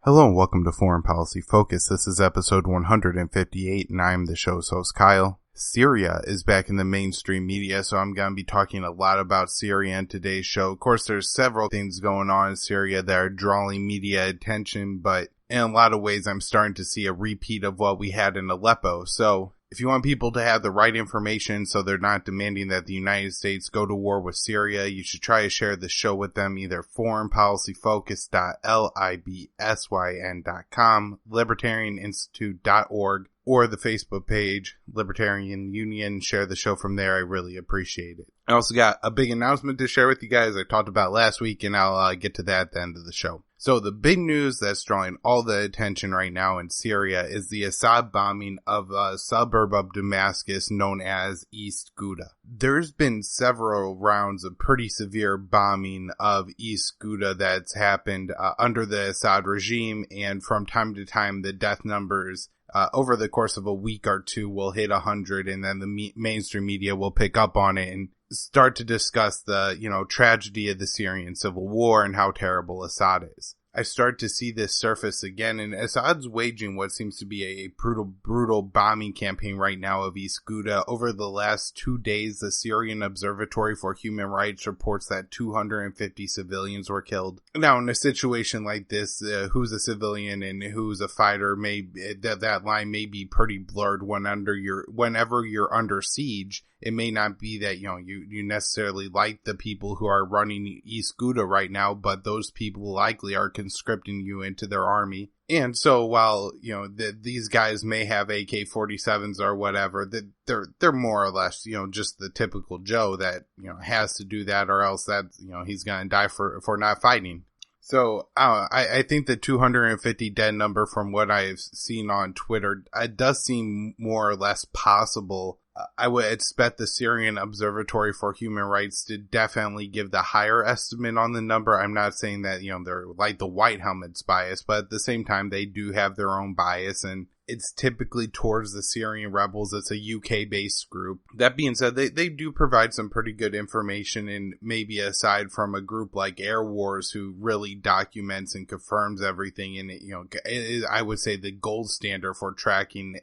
Hello and welcome to Foreign Policy Focus. This is episode 158 and I'm the show's host, Kyle. Syria is back in the mainstream media, so I'm going to be talking a lot about Syria in today's show. Of course, there's several things going on in Syria that are drawing media attention, but in a lot of ways, I'm starting to see a repeat of what we had in Aleppo. So if you want people to have the right information so they're not demanding that the United States go to war with Syria, you should try to share the show with them, either foreignpolicyfocus.libsyn.com, libertarianinstitute.org, or the Facebook page, Libertarian Union. Share the show from there. I really appreciate it. I also got a big announcement to share with you guys I talked about last week, and I'll get to that at the end of the show. So the big news that's drawing all the attention right now in Syria is the Assad bombing of a suburb of Damascus known as East Gouta. There's been several rounds of pretty severe bombing of East Gouta that's happened under the Assad regime, and from time to time the death numbers over the course of a week or two will hit 100, and then the mainstream media will pick up on it and start to discuss the, tragedy of the Syrian civil war and how terrible Assad is. I start to see this surface again, and Assad's waging what seems to be a brutal bombing campaign right now of East Gouta. Over the last 2 days, the Syrian Observatory for Human Rights reports that 250 civilians were killed. Now, in a situation like this, who's a civilian and who's a fighter, that line may be pretty blurred whenever you're under siege. It may not be that, you necessarily like the people who are running East Gouta right now, but those people likely are conscripting you into their army. And so while, these guys may have AK-47s or whatever, they're more or less, just the typical Joe that, has to do that, or else that, he's going to die for not fighting. So I think the 250 dead number, from what I've seen on Twitter, it does seem more or less possible. I would expect the Syrian Observatory for Human Rights to definitely give the higher estimate on the number. I'm not saying that, they're like the white helmets bias, but at the same time, they do have their own bias, and it's typically towards the Syrian rebels. It's a UK-based group. That being said, they do provide some pretty good information, and maybe aside from a group like Air Wars, who really documents and confirms everything, and I would say the gold standard for tracking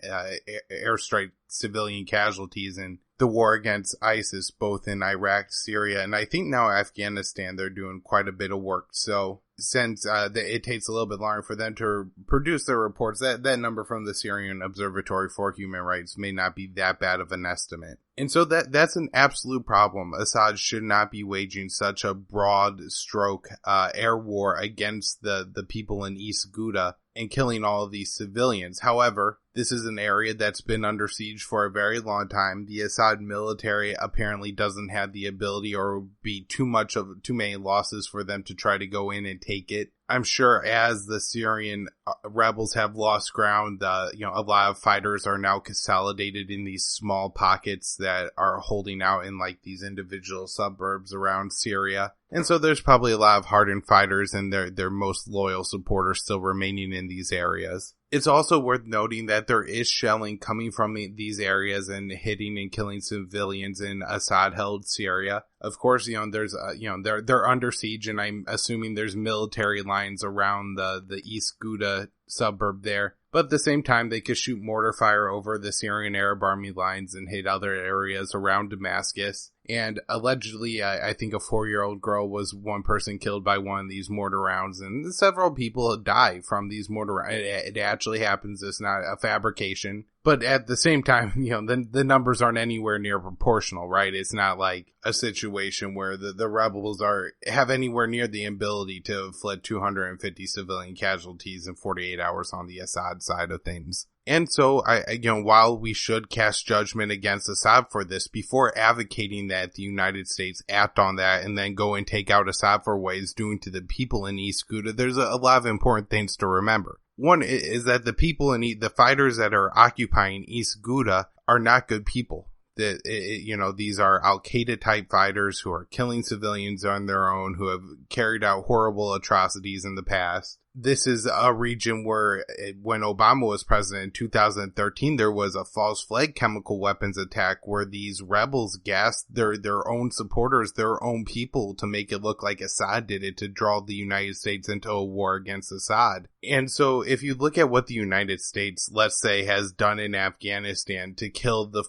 airstrike civilian casualties in the war against ISIS, both in Iraq, Syria, and I think now Afghanistan. They're doing quite a bit of work. So since it takes a little bit longer for them to produce their reports, that number from the Syrian Observatory for Human Rights may not be that bad of an estimate. And so that's an absolute problem. Assad should not be waging such a broad stroke air war against the people in East Gouta and killing all of these civilians. However, this is an area that's been under siege for a very long time. The Assad military apparently doesn't have the ability, or be too many losses for them to try to go in and take it. I'm sure as the Syrian rebels have lost ground, a lot of fighters are now consolidated in these small pockets that are holding out in like these individual suburbs around Syria. And so there's probably a lot of hardened fighters and their most loyal supporters still remaining in these areas. It's also worth noting that there is shelling coming from these areas and hitting and killing civilians in Assad-held Syria. Of course, there's they're under siege, and I'm assuming there's military lines around the East Gouta suburb there. But at the same time, they could shoot mortar fire over the Syrian Arab Army lines and hit other areas around Damascus. And allegedly, I think a 4-year-old girl was one person killed by one of these mortar rounds, and several people die from these mortar rounds. It actually happens. It's not a fabrication. But at the same time, the numbers aren't anywhere near proportional, right? It's not like a situation where the rebels have anywhere near the ability to have fled 250 civilian casualties in 48 hours on the Assad side of things. And so, while we should cast judgment against Assad for this, before advocating that the United States act on that and then go and take out Assad for what he's doing to the people in East Gouta, there's a lot of important things to remember. One is that the people the fighters that are occupying East Gouta are not good people. These are Al-Qaeda type fighters who are killing civilians on their own, who have carried out horrible atrocities in the past. This is a region where, when Obama was president in 2013, there was a false flag chemical weapons attack where these rebels gassed their own supporters, their own people, to make it look like Assad did it, to draw the United States into a war against Assad. And so if you look at what the United States, let's say, has done in Afghanistan to kill the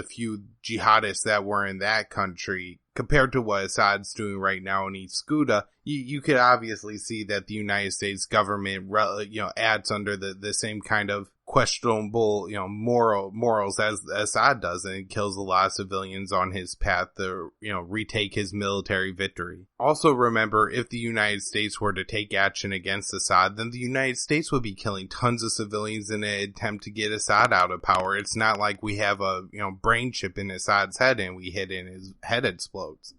few jihadists that were in that country, compared to what Assad's doing right now in East Gouta, you could obviously see that the United States government, adds under the same kind of questionable, morals as Assad does, and kills a lot of civilians on his path to, retake his military victory. Also remember, if the United States were to take action against Assad, then the United States would be killing tons of civilians in an attempt to get Assad out of power. It's not like we have a, brain chip in Assad's head and we hit and his head explodes.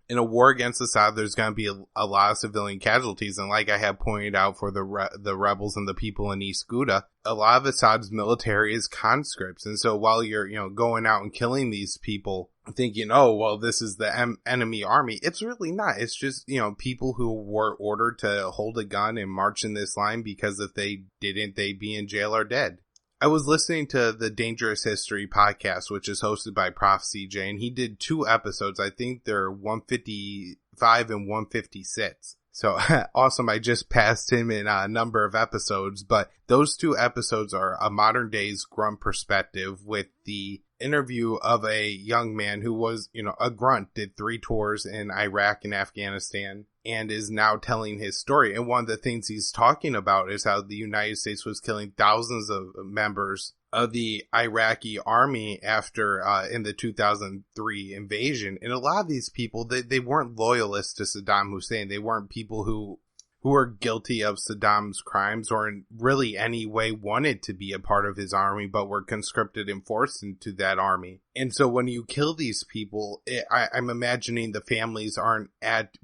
In a war against Assad, there's going to be a lot of civilian casualties, and like I have pointed out for the rebels and the people in East Gouta, a lot of Assad's military is conscripts, and so while you're going out and killing these people, thinking, oh well, this is the enemy army, it's really not. It's just people who were ordered to hold a gun and march in this line because if they didn't, they'd be in jail or dead. I was listening to the Dangerous History podcast, which is hosted by Prof. CJ, and he did 2 episodes. I think they're 155 and 156. So awesome. I just passed him in a number of episodes, but those 2 episodes are a modern day's grunt perspective with the interview of a young man who was, a grunt, did 3 tours in Iraq and Afghanistan, and is now telling his story. And one of the things he's talking about is how the United States was killing thousands of members of the Iraqi army after, in the 2003 invasion. And a lot of these people, they weren't loyalists to Saddam Hussein. They weren't people who were guilty of Saddam's crimes or in really any way wanted to be a part of his army, but were conscripted and forced into that army. And so when you kill these people, I'm imagining the families aren't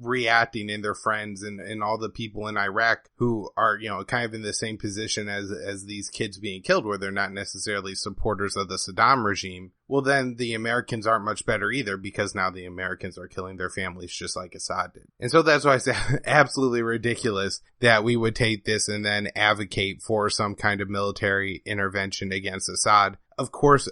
reacting, and their friends and all the people in Iraq who are, kind of in the same position as these kids being killed, where they're not necessarily supporters of the Saddam regime. Well, then the Americans aren't much better either, because now the Americans are killing their families just like Assad did. And so that's why I say absolutely ridiculous that we would take this and then advocate for some kind of military intervention against Assad. Of course,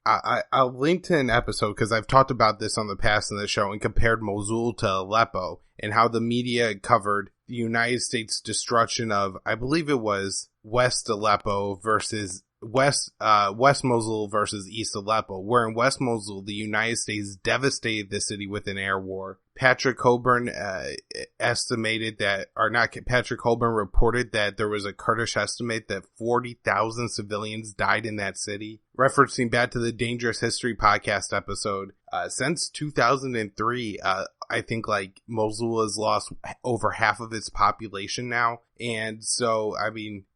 I'll link to an episode, because I've talked about this on the past in the show, and compared Mosul to Aleppo and how the media covered the United States destruction of, I believe it was West Aleppo versus West Mosul versus East Aleppo, where in West Mosul, the United States devastated the city with an air war. Patrick Coburn reported that there was a Kurdish estimate that 40,000 civilians died in that city. Referencing back to the Dangerous History podcast episode, since 2003, I think Mosul has lost over half of its population now. And so,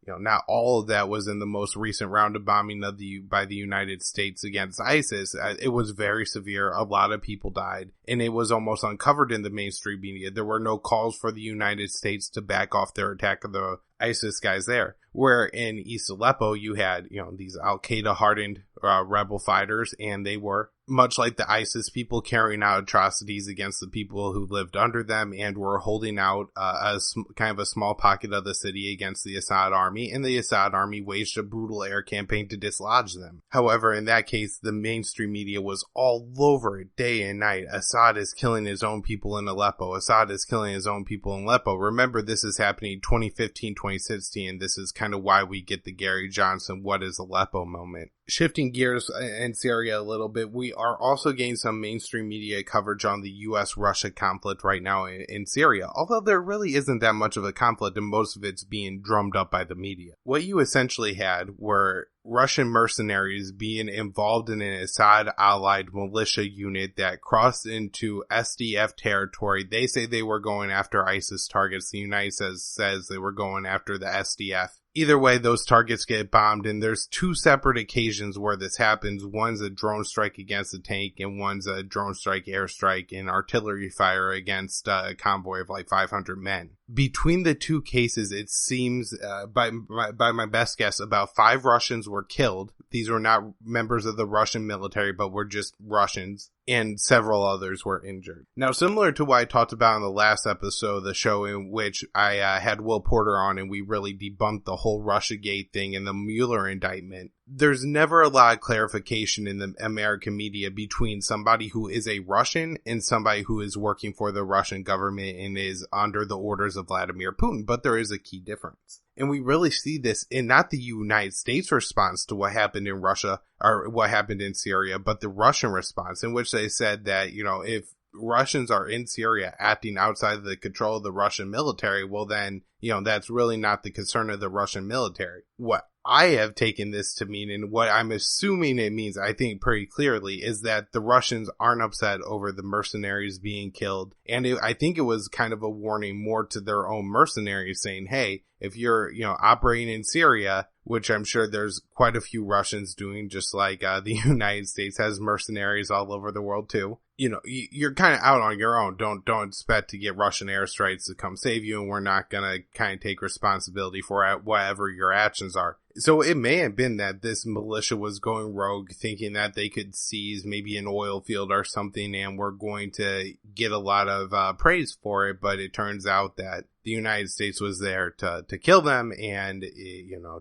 not all of that was in the most recent round of bombing by the United States against ISIS. It was very severe. A lot of people died, and it was almost uncovered in the mainstream media. There were no calls for the United States to back off their attack of the ISIS guys there. Where in East Aleppo, you had, these Al-Qaeda hardened rebel fighters, and they were much like the ISIS people, carrying out atrocities against the people who lived under them, and were holding out kind of a small pocket of the city against the Assad army, and the Assad army waged a brutal air campaign to dislodge them. However, in that case, the mainstream media was all over it day and night. Assad is killing his own people in Aleppo. Assad is killing his own people in Aleppo. Remember, this is happening in 2015, 2016, and this is kind of why we get the Gary Johnson "what is Aleppo" moment. Shifting gears in Syria a little bit, we are also getting some mainstream media coverage on the U.S.-Russia conflict right now in Syria, although there really isn't that much of a conflict, and most of it's being drummed up by the media. What you essentially had were Russian mercenaries being involved in an Assad-allied militia unit that crossed into SDF territory. They say they were going after ISIS targets. The United States says they were going after the SDF. Either way, those targets get bombed, and there's 2 separate occasions where this happens. One's a drone strike against a tank, and one's a drone strike, airstrike, and artillery fire against a convoy of 500 men. Between the 2 cases, it seems, by my best guess, about 5 Russians were killed. These were not members of the Russian military, but were just Russians. and several others were injured. Now, similar to what I talked about in the last episode of the show, in which I had Will Porter on and we really debunked the whole Russiagate thing and the Mueller indictment, there's never a lot of clarification in the American media between somebody who is a Russian and somebody who is working for the Russian government and is under the orders of Vladimir Putin, but there is a key difference. And we really see this in not the United States response to what happened in Russia or what happened in Syria, but the Russian response, in which they said that, if Russians are in Syria acting outside of the control of the Russian military, well then, that's really not the concern of the Russian military. What I have taken this to mean, and what I'm assuming it means, I think pretty clearly, is that the Russians aren't upset over the mercenaries being killed. And I think it was kind of a warning more to their own mercenaries saying, hey, if you're, operating in Syria, which I'm sure there's quite a few Russians doing, just like the United States has mercenaries all over the world too. You're kind of out on your own. Don't expect to get Russian airstrikes to come save you, and we're not going to kind of take responsibility for whatever your actions are. So it may have been that this militia was going rogue, thinking that they could seize maybe an oil field or something, and we're going to get a lot of praise for it. But it turns out that the United States was there to kill them, and,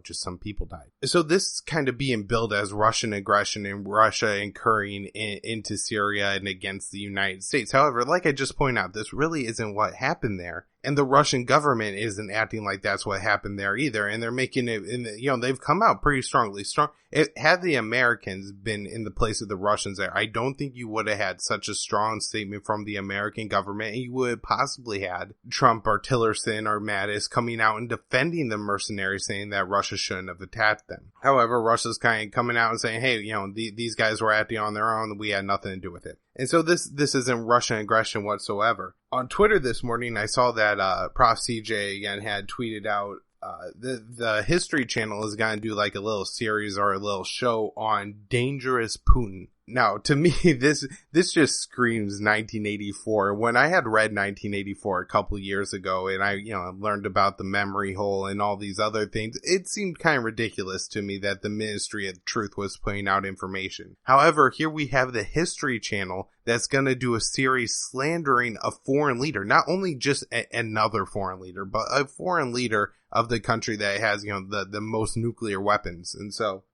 just some people died. So this is kind of being billed as Russian aggression and Russia incurring into Syria and against the United States. However, like I just pointed out, this really isn't what happened there. And the Russian government isn't acting like that's what happened there either. And they're making it, they've come out pretty strongly. Had the Americans been in the place of the Russians there, I don't think you would have had such a strong statement from the American government. And you would have possibly had Trump or Tillerson or Mattis coming out and defending the mercenaries, saying that Russia shouldn't have attacked them. However, Russia's kind of coming out and saying, hey, these guys were acting on their own. We had nothing to do with it. And so this isn't Russian aggression whatsoever. On Twitter this morning, I saw that Prof. CJ again had tweeted out the History Channel is going to do like a little series or a little show on Dangerous Putin. Now, to me, this just screams 1984. When I had read 1984 a couple years ago and I learned about the memory hole and all these other things, it seemed kind of ridiculous to me that the Ministry of Truth was putting out information. However, here we have the History Channel that's going to do a series slandering a foreign leader, not only just another foreign leader, but a foreign leader of the country that has, the most nuclear weapons. And so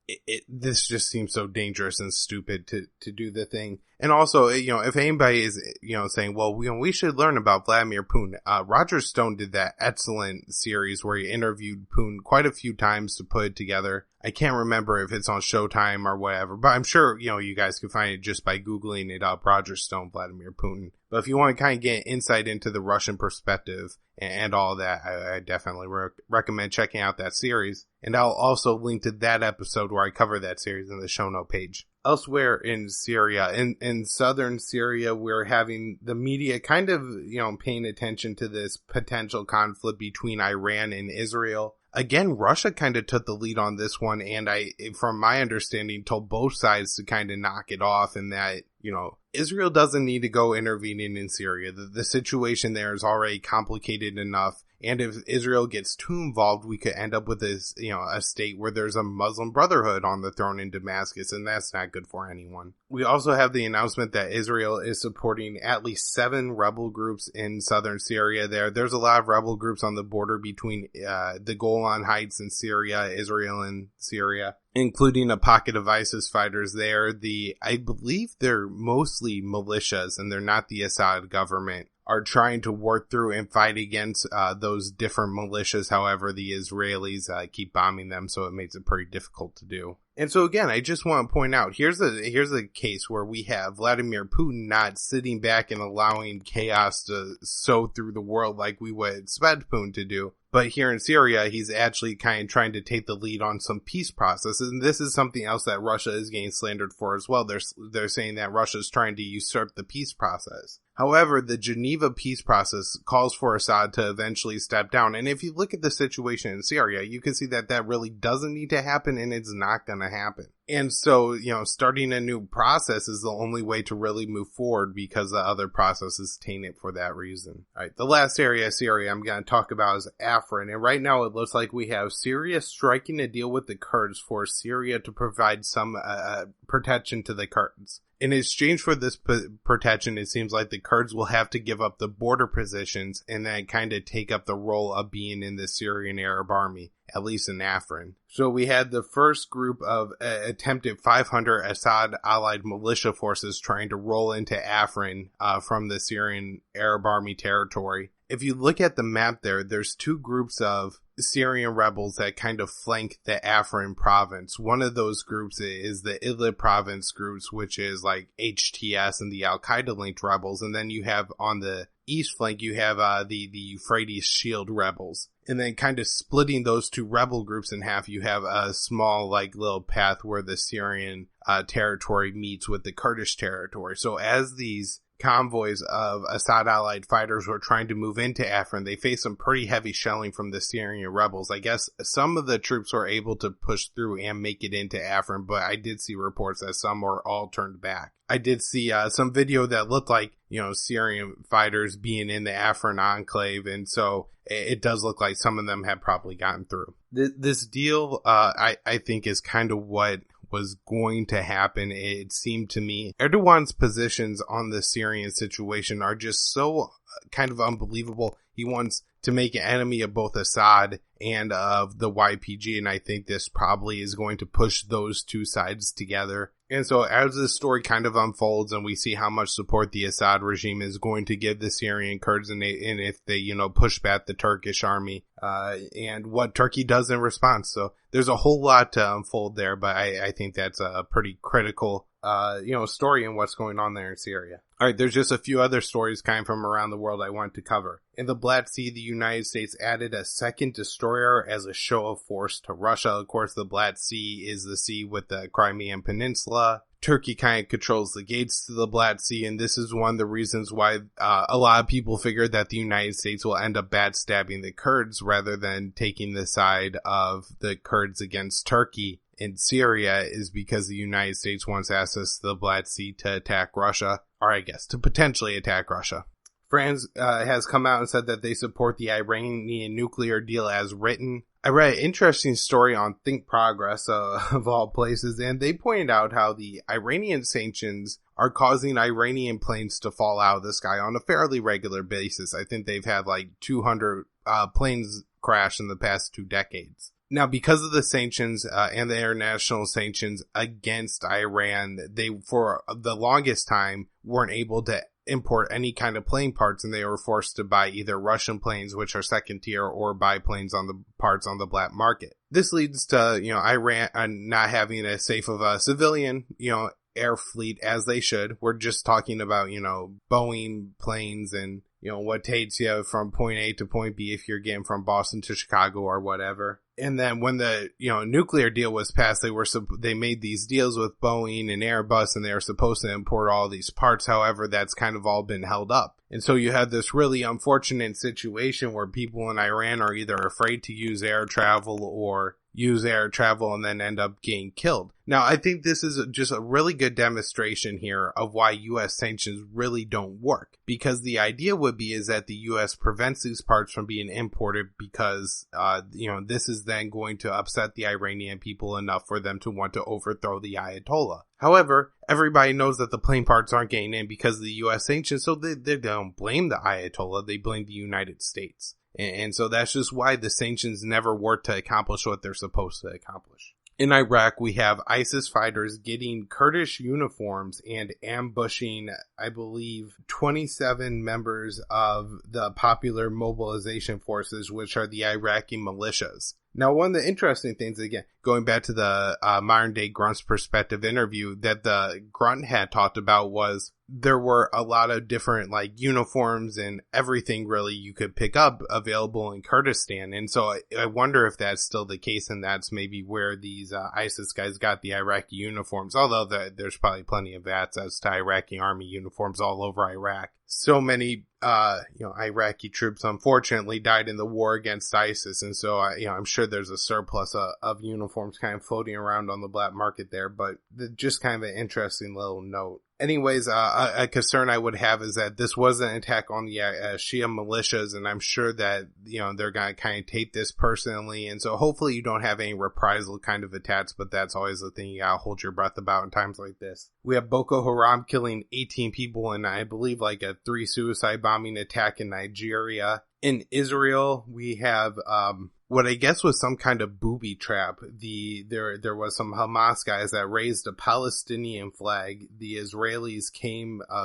this just seems so dangerous and stupid to do the thing. And also, if anybody is, saying, well, we should learn about Vladimir Putin, Roger Stone did that excellent series where he interviewed Putin quite a few times to put it together. I can't remember if it's on Showtime or whatever, but I'm sure, you guys can find it just by Googling it up, Roger Stone, Vladimir Putin. But if you want to kind of get insight into the Russian perspective and all that, I definitely recommend checking out that series. And I'll also link to that episode where I cover that series in the show note page. Elsewhere in Syria, in southern Syria, we're having the media kind of, paying attention to this potential conflict between Iran and Israel. Again, Russia kind of took the lead on this one, and from my understanding, told both sides to kind of knock it off, and that, Israel doesn't need to go intervening in Syria. The situation there is already complicated enough. And if Israel gets too involved, we could end up with this, a state where there's a Muslim Brotherhood on the throne in Damascus, and that's not good for anyone. We also have the announcement that Israel is supporting at least 7 rebel groups in southern Syria there. There's a lot of rebel groups on the border between the Golan Heights in Syria, Israel and Syria, including a pocket of ISIS fighters there. I believe they're mostly militias, and they're not the Assad government, are trying to work through and fight against those different militias. However, the Israelis keep bombing them, so it makes it pretty difficult to do. And so again, I just want to point out, here's a case where we have Vladimir Putin not sitting back and allowing chaos to sow through the world like we would expect Putin to do. But here in Syria, he's actually kind of trying to take the lead on some peace processes. And this is something else that Russia is getting slandered for as well. They're saying that Russia is trying to usurp the peace process. However, the Geneva peace process calls for Assad to eventually step down. And if you look at the situation in Syria, you can see that that really doesn't need to happen, and it's not going to happen. And so, starting a new process is the only way to really move forward, because the other processes taint it for that reason. All right, the last area of Syria I'm going to talk about is Afrin. And right now it looks like we have Syria striking a deal with the Kurds for Syria to provide some protection to the Kurds. In exchange for this protection, it seems like the Kurds will have to give up the border positions and then kind of take up the role of being in the Syrian Arab Army, at least in Afrin. So we had the first group of attempted 500 Assad allied militia forces trying to roll into Afrin from the Syrian Arab Army territory. If you look at the map there's two groups of Syrian rebels that kind of flank the Afrin province. One of those groups is the Idlib province groups, which is like HTS and the Al-Qaeda linked rebels. And then you have on the east flank, you have the Euphrates Shield rebels. And then kind of splitting those two rebel groups in half, you have a small like little path where the Syrian territory meets with the Kurdish territory. So as these convoys of Assad allied fighters were trying to move into Afrin, they faced some pretty heavy shelling from the Syrian rebels. I guess some of the troops were able to push through and make it into Afrin, but I did see reports that some were all turned back. I did see some video that looked like, Syrian fighters being in the Afrin enclave, and so it does look like some of them have probably gotten through. This deal, I think, is kind of what was going to happen. It seemed to me Erdogan's positions on the Syrian situation are just so kind of unbelievable. He wants to make an enemy of both Assad and of the YPG, and I think this probably is going to push those two sides together. And so as this story kind of unfolds and we see how much support the Assad regime is going to give the Syrian Kurds and if they, push back the Turkish army, and what Turkey does in response. So there's a whole lot to unfold there, but I think that's a pretty critical, story in what's going on there in Syria. All right, there's just a few other stories kind of from around the world I want to cover. In the Black Sea, the United States added a second destroyer as a show of force to Russia. Of course, the Black Sea is the sea with the Crimean Peninsula. Turkey kind of controls the gates to the Black Sea, and this is one of the reasons why a lot of people figure that the United States will end up backstabbing the Kurds rather than taking the side of the Kurds against Turkey in Syria, is because the United States wants access to the Black Sea to attack Russia, or I guess to potentially attack Russia. France has come out and said that they support the Iranian nuclear deal as written. I read an interesting story on Think Progress, of all places, and they pointed out how the Iranian sanctions are causing Iranian planes to fall out of the sky on a fairly regular basis. I think they've had like 200 planes crash in the past 2 decades. Now, because of the sanctions and the international sanctions against Iran, they, for the longest time, weren't able to import any kind of plane parts, and they were forced to buy either Russian planes, which are second tier, or buy planes on the parts on the black market. This leads to, Iran not having as safe of a civilian, air fleet as they should. We're just talking about, Boeing planes and, what takes you from point A to point B if you're getting from Boston to Chicago or whatever. And then when the, nuclear deal was passed, they made these deals with Boeing and Airbus, and they were supposed to import all these parts. However, that's kind of all been held up. And so you have this really unfortunate situation where people in Iran are either afraid to use air travel or use air travel and then end up getting killed. Now, I think this is just a really good demonstration here of why U.S. sanctions really don't work. Because the idea would be is that the U.S. prevents these parts from being imported because, this is then going to upset the Iranian people enough for them to want to overthrow the Ayatollah. However, everybody knows that the plane parts aren't getting in because of the U.S. sanctions, so they don't blame the Ayatollah, they blame the United States. And so that's just why the sanctions never work to accomplish what they're supposed to accomplish. In Iraq, we have ISIS fighters getting Kurdish uniforms and ambushing, I believe, 27 members of the Popular Mobilization Forces, which are the Iraqi militias. Now, one of the interesting things, again, going back to the modern day Grunts Perspective interview that the Grunt had talked about, was there were a lot of different uniforms and everything really you could pick up available in Kurdistan. And so I wonder if that's still the case, and that's maybe where these ISIS guys got the Iraqi uniforms, although there's probably plenty of access to Iraqi army uniforms all over Iraq. So many, Iraqi troops unfortunately died in the war against ISIS. And so, I'm sure there's a surplus of uniforms kind of floating around on the black market there, but just kind of an interesting little note. Anyways, a concern I would have is that this was an attack on the Shia militias, and I'm sure that, they're going to kind of take this personally, and so hopefully you don't have any reprisal kind of attacks, but that's always the thing you gotta hold your breath about in times like this. We have Boko Haram killing 18 people in, I believe, like a 3 suicide bombing attack in Nigeria. In Israel, we have, what I guess was some kind of booby trap. There was some Hamas guys that raised a Palestinian flag. The Israelis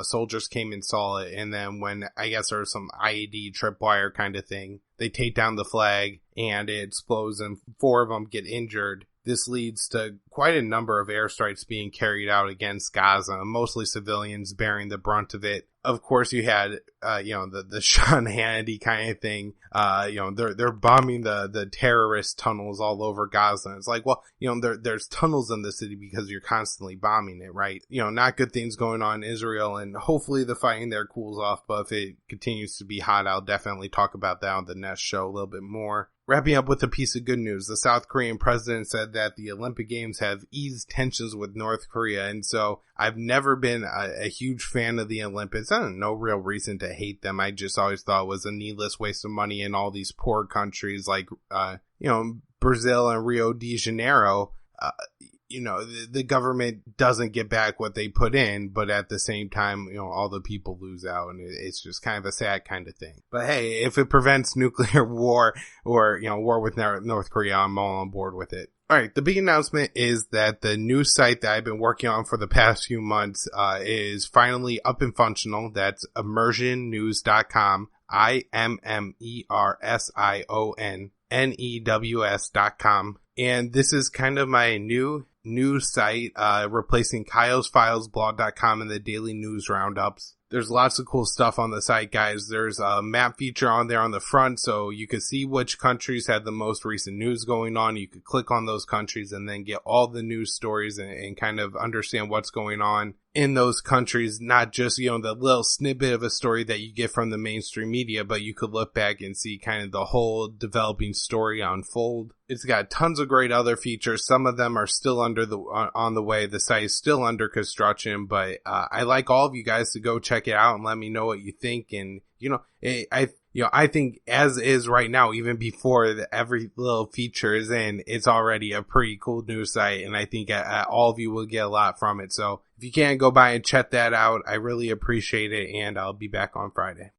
soldiers came and saw it, and then when I guess there was some IED tripwire kind of thing, they take down the flag and it explodes and 4 of them get injured. This leads to quite a number of airstrikes being carried out against Gaza, mostly civilians bearing the brunt of it. Of course, you had, the Sean Hannity kind of thing. They're bombing the terrorist tunnels all over Gaza. It's like, well, there's tunnels in the city because you're constantly bombing it, right? Not good things going on in Israel, and hopefully the fighting there cools off. But if it continues to be hot, I'll definitely talk about that on the next show a little bit more. Wrapping up with a piece of good news, the South Korean president said that the Olympic Games have eased tensions with North Korea, and so I've never been a huge fan of the Olympics. I don't know, no real reason to hate them. I just always thought it was a needless waste of money in all these poor countries like, Brazil and Rio de Janeiro. The government doesn't get back what they put in, but at the same time, all the people lose out, and it's just kind of a sad kind of thing. But hey, if it prevents nuclear war or, war with North Korea, I'm all on board with it. All right, the big announcement is that the news site that I've been working on for the past few months is finally up and functional. That's immersionnews.com, IMMERSIONNEWS.com. And this is kind of my new news site, replacing KaiosFilesBlog.com and the daily news roundups. There's lots of cool stuff on the site, guys. There's a map feature on there on the front, so you can see which countries had the most recent news going on. You could click on those countries and then get all the news stories and kind of understand what's going on in those countries, not just, the little snippet of a story that you get from the mainstream media, but you could look back and see kind of the whole developing story unfold. It's got tons of great other features. Some of them are still on the way. The site is still under construction, but I like all of you guys to go check it out and let me know what you think. And I think as is right now, even before every little feature is in, it's already a pretty cool news site, and I think all of you will get a lot from it. So if you can, go by and check that out. I really appreciate it, and I'll be back on Friday.